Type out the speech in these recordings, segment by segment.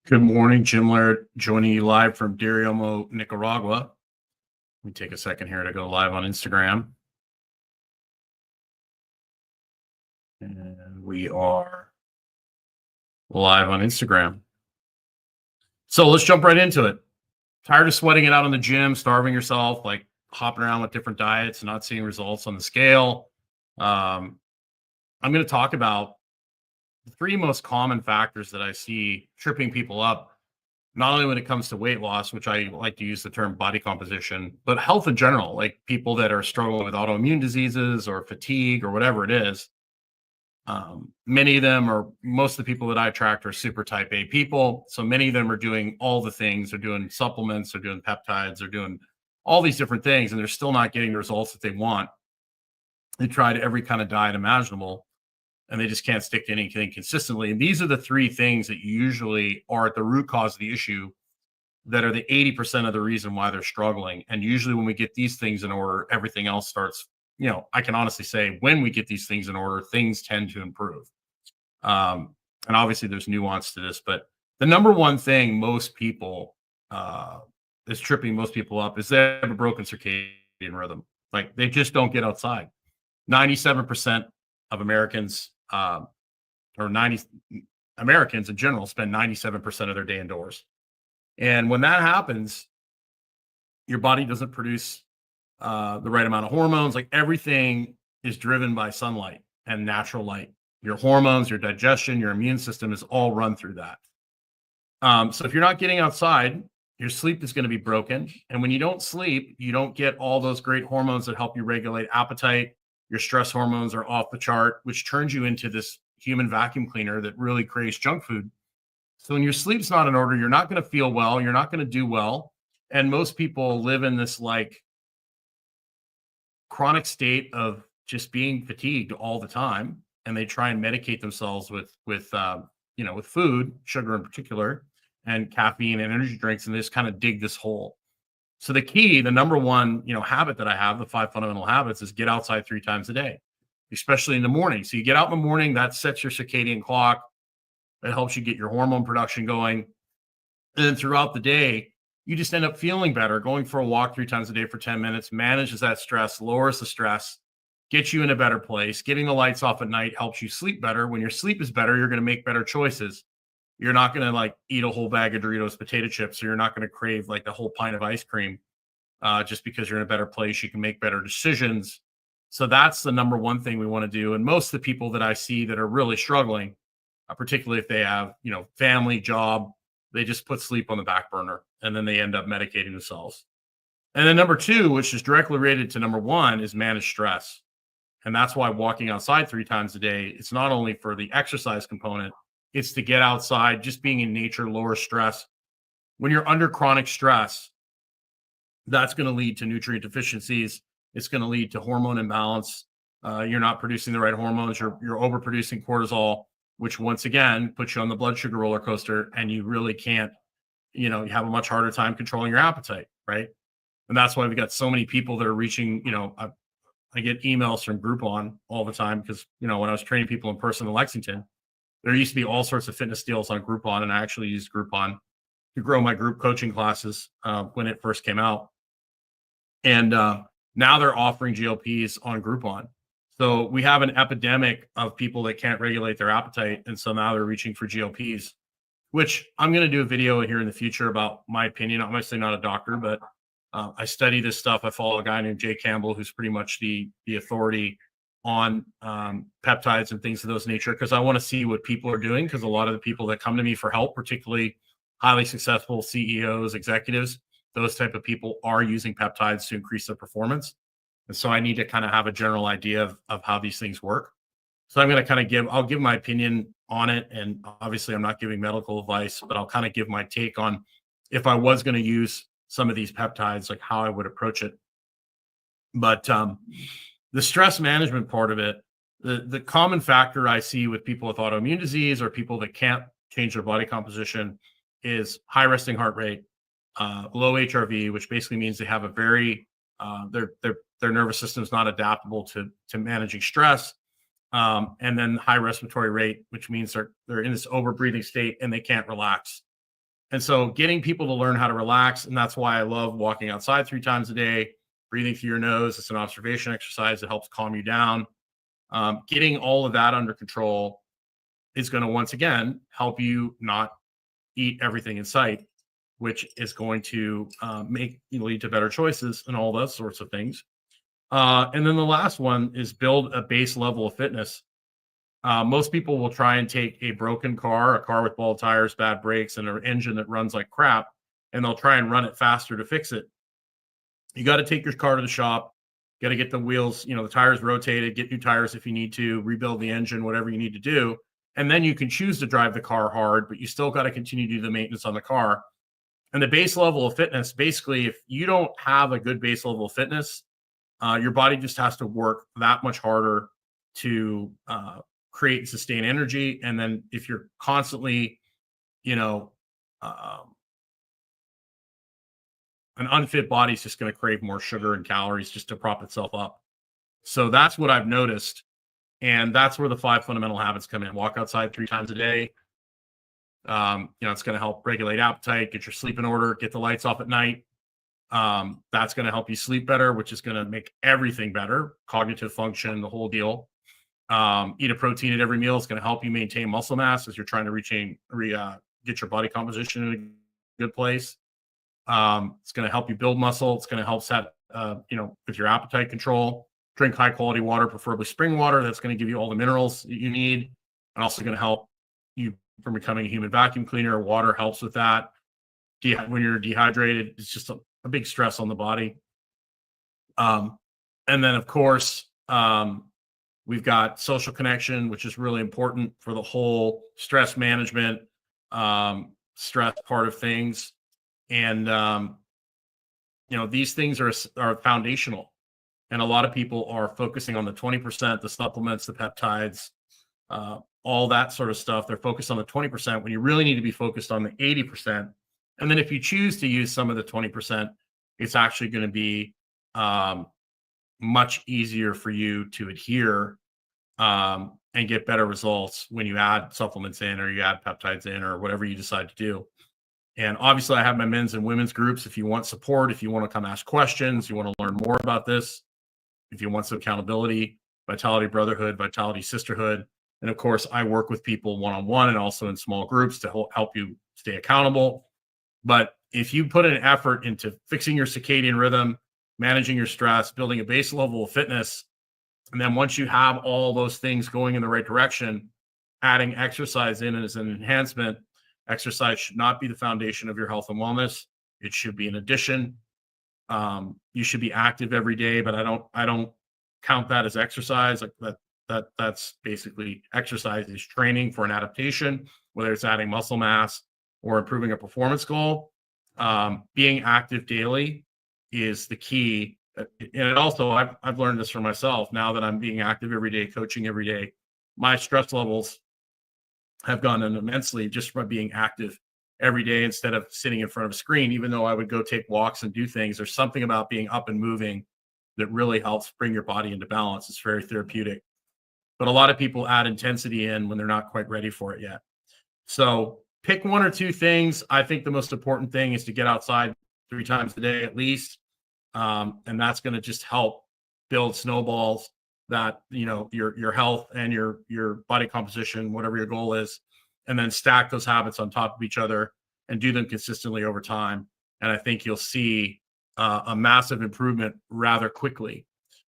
Good morning, Jim Laird, joining you live from Diriamo, Nicaragua. Let me take a second here to go live on Instagram. And we are live on Instagram. So let's jump right into it. Tired of sweating it out in the gym, starving yourself, like hopping around with different diets, not seeing results on the scale. I'm going to talk about the three most common factors that I see tripping people up, not only when it comes to weight loss, which I like to use the term body composition, but health in general, like people that are struggling with autoimmune diseases or fatigue or whatever it is. Many of them, or most of the people that I tracked, are super type A people. So many of them are doing all the things. They're doing supplements, they're doing peptides, they're doing all these different things, and they're still not getting the results that they want. They tried every kind of diet imaginable, and they just can't stick to anything consistently. And these are the three things that usually are at the root cause of the issue, that are the 80% of the reason why they're struggling. And usually when we get these things in order, everything else starts, I can honestly say when we get these things in order, things tend to improve. And obviously there's nuance to this, but the number one thing most people is tripping most people up is they have a broken circadian rhythm. Like they just don't get outside. 97% of Americans, or 90 Americans in general, spend 97% of their day indoors. And when that happens, your body doesn't produce the right amount of hormones. Like everything is driven by sunlight and natural light. Your hormones, your digestion, your immune system is all run through that. So if you're not getting outside, your sleep is going to be broken. And when you don't sleep, you don't get all those great hormones that help you regulate appetite. Your stress hormones are off the chart, which turns you into this human vacuum cleaner that really creates junk food. So when your sleep's not in order, you're not going to feel well, you're not going to do well. And most people live in this like chronic state of just being fatigued all the time, and they try and medicate themselves with food, sugar in particular, and caffeine and energy drinks, and they just kind of dig this hole. So the key, the number one, habit that I have, the 5 fundamental habits, is get outside 3 times a day, especially in the morning. So you get out in the morning, that sets your circadian clock. It helps you get your hormone production going. And then throughout the day, you just end up feeling better. Going for a walk 3 times a day for 10 minutes manages that stress, lowers the stress, gets you in a better place. Getting the lights off at night helps you sleep better. When your sleep is better, you're going to make better choices. You're not going to like eat a whole bag of Doritos potato chips, or you're not going to crave like the whole pint of ice cream just because you're in a better place. You can make better decisions. So that's the number one thing we want to do. And most of the people that I see that are really struggling, particularly if they have, family, job, they just put sleep on the back burner, and then they end up medicating themselves. And then number two, which is directly related to number one, is manage stress. And that's why walking outside 3 times a day, it's not only for the exercise component, it's to get outside, just being in nature, lower stress. When you're under chronic stress, that's going to lead to nutrient deficiencies. It's going to lead to hormone imbalance. You're not producing the right hormones. You're overproducing cortisol, which once again puts you on the blood sugar roller coaster, and you really can't, you have a much harder time controlling your appetite, right? And that's why we got so many people that are reaching, I get emails from Groupon all the time because, when I was training people in person in Lexington, there used to be all sorts of fitness deals on Groupon, and I actually used Groupon to grow my group coaching classes when it first came out. And now they're offering GLPs on Groupon. So we have an epidemic of people that can't regulate their appetite. And so now they're reaching for GLPs, which I'm going to do a video here in the future about my opinion. I'm obviously not a doctor, but I study this stuff. I follow a guy named Jay Campbell, who's pretty much the authority on peptides and things of those nature, because I want to see what people are doing. Because a lot of the people that come to me for help, particularly highly successful CEOs, executives, those type of people are using peptides to increase their performance. And so I need to kind of have a general idea of how these things work. So I'm going to kind of I'll give my opinion on it. And obviously I'm not giving medical advice, but I'll kind of give my take on if I was going to use some of these peptides, like how I would approach it. But the stress management part of it, the common factor I see with people with autoimmune disease or people that can't change their body composition is high resting heart rate, low HRV, which basically means they have a very their nervous system is not adaptable to managing stress, and then high respiratory rate, which means they're in this over breathing state and they can't relax. And so getting people to learn how to relax, and that's why I love walking outside 3 times a day, breathing through your nose. It's an observation exercise that helps calm you down. Getting all of that under control is going to once again help you not eat everything in sight, which is going to make you lead to better choices and all those sorts of things. And then the last one is build a base level of fitness. Most people will try and take a broken car, a car with bald tires, bad brakes, and an engine that runs like crap, and they'll try and run it faster to fix it. You got to take your car to the shop, got to get the wheels, the tires rotated, get new tires if you need to, rebuild the engine, whatever you need to do. And then you can choose to drive the car hard, but you still got to continue to do the maintenance on the car. And the base level of fitness, basically, if you don't have a good base level of fitness, your body just has to work that much harder to create and sustain energy. And then if you're constantly, an unfit body is just going to crave more sugar and calories just to prop itself up. So that's what I've noticed. And that's where the 5 fundamental habits come in. Walk outside 3 times a day. It's going to help regulate appetite, get your sleep in order, get the lights off at night. That's going to help you sleep better, which is going to make everything better, cognitive function, the whole deal. Eat a protein at every meal is going to help you maintain muscle mass as you're trying to get your body composition in a good place. It's going to help you build muscle. It's going to help set, with your appetite control. Drink high quality water, preferably spring water. That's going to give you all the minerals that you need, and also going to help you from becoming a human vacuum cleaner. Water helps with that. When you're dehydrated, it's just a big stress on the body. And then, of course, we've got social connection, which is really important for the whole stress management, stress part of things. And, these things are foundational. And a lot of people are focusing on the 20%, the supplements, the peptides, all that sort of stuff. They're focused on the 20% when you really need to be focused on the 80%. And then if you choose to use some of the 20%, it's actually going to be much easier for you to adhere and get better results when you add supplements in, or you add peptides in, or whatever you decide to do. And obviously I have my men's and women's groups. If you want support, if you want to come ask questions, you want to learn more about this, if you want some accountability, Vitality Brotherhood, Vitality Sisterhood. And of course, I work with people one-on-one and also in small groups to help you stay accountable. But if you put an effort into fixing your circadian rhythm, managing your stress, building a base level of fitness, and then once you have all those things going in the right direction, adding exercise in as an enhancement. Exercise should not be the foundation of your health and wellness. It should be an addition. You should be active every day, but I don't count that as exercise. Like that's basically exercise is training for an adaptation, whether it's adding muscle mass or improving a performance goal. Being active daily is the key. And also, I've learned this for myself now that I'm being active every day, coaching every day. My stress levels have gone in immensely just by being active every day instead of sitting in front of a screen. Even though I would go take walks and do things, there's something about being up and moving that really helps bring your body into balance. It's very therapeutic. But a lot of people add intensity in when they're not quite ready for it yet. So pick 1 or 2 things. I think the most important thing is to get outside 3 times a day at least. And that's going to just help build snowballs that, your health and your body composition, whatever your goal is, and then stack those habits on top of each other and do them consistently over time. And I think you'll see a massive improvement rather quickly.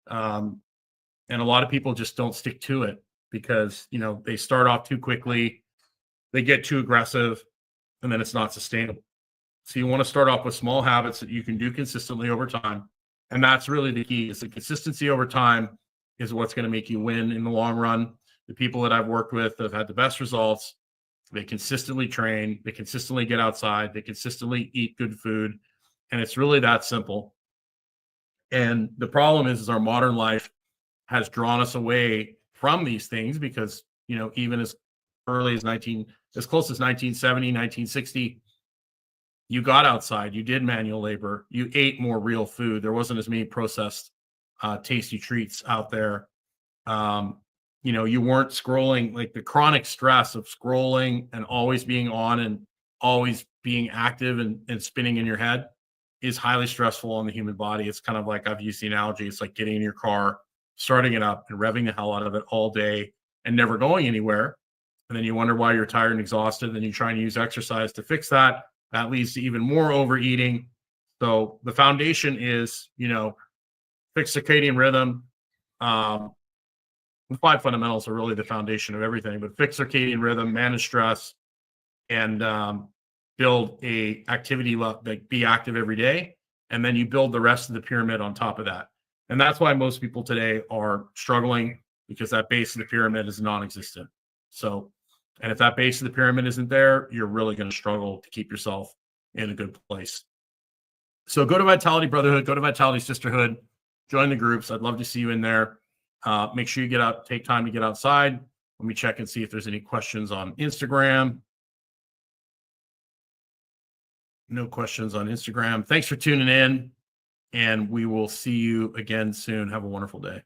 And a lot of people just don't stick to it because, they start off too quickly, they get too aggressive, and then it's not sustainable. So you want to start off with small habits that you can do consistently over time. And that's really the key, is the consistency over time is what's going to make you win in the long run. The people that I've worked with that have had the best results, they consistently train, they consistently get outside, they consistently eat good food. And it's really that simple. And the problem is our modern life has drawn us away from these things because, even as early as as close as 1970, 1960, you got outside, you did manual labor, you ate more real food. There wasn't as many processed, tasty treats out there. You weren't scrolling, like the chronic stress of scrolling and always being on and always being active and spinning in your head is highly stressful on the human body. It's kind of like, I've used the analogy, it's like getting in your car, starting it up and revving the hell out of it all day and never going anywhere. And then you wonder why you're tired and exhausted. Then you try and use exercise to fix that. That leads to even more overeating. So the foundation is, fix circadian rhythm. The 5 fundamentals are really the foundation of everything, but fix circadian rhythm, manage stress, and build a activity, like be active every day. And then you build the rest of the pyramid on top of that. And that's why most people today are struggling, because that base of the pyramid is non-existent. So, and if that base of the pyramid isn't there, you're really going to struggle to keep yourself in a good place. So go to Vitality Brotherhood, go to Vitality Sisterhood, join the groups. I'd love to see you in there. Make sure you take time to get outside. Let me check and see if there's any questions on Instagram. No questions on Instagram. Thanks for tuning in, and we will see you again soon. Have a wonderful day.